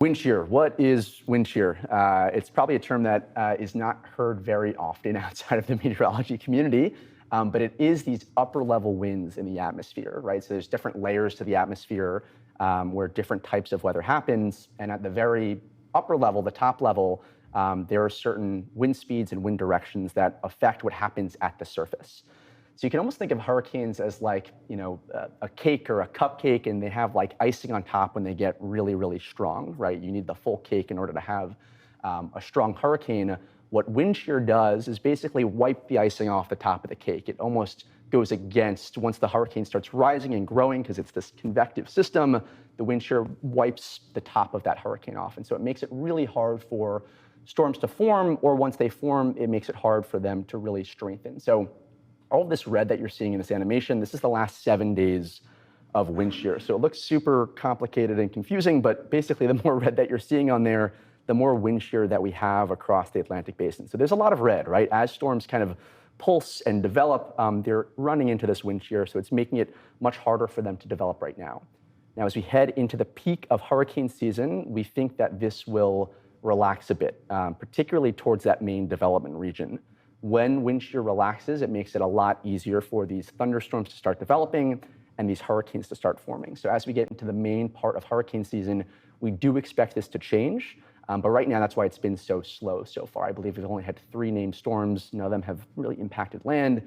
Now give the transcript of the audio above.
Wind shear. What is wind shear? It's probably a term that is not heard very often outside of the meteorology community, but it is these upper level winds in the atmosphere, right? So there's different layers to the atmosphere where different types of weather happens. And at the very upper level, the top level, there are certain wind speeds and wind directions that affect what happens at the surface. So you can almost think of hurricanes as like, a cake or a cupcake, and they have like icing on top when they get really, really strong, right? You need the full cake in order to have a strong hurricane. What wind shear does is basically wipe the icing off the top of the cake. It almost goes against, once the hurricane starts rising and growing, because it's this convective system, the wind shear wipes the top of that hurricane off. And so it makes it really hard for storms to form, or once they form, it makes it hard for them to really strengthen. So all of this red that you're seeing in this animation, this is the last 7 days of wind shear. So it looks super complicated and confusing, but basically the more red that you're seeing on there, the more wind shear that we have across the Atlantic basin. So there's a lot of red, right? As storms kind of pulse and develop, they're running into this wind shear, so it's making it much harder for them to develop right now. Now, as we head into the peak of hurricane season, we think that this will relax a bit, particularly towards that main development region. When wind shear relaxes, it makes it a lot easier for these thunderstorms to start developing and these hurricanes to start forming. So as we get into the main part of hurricane season, we do expect this to change. But right now, that's why it's been so slow so far. I believe we've only had 3 named storms. None of them have really impacted land.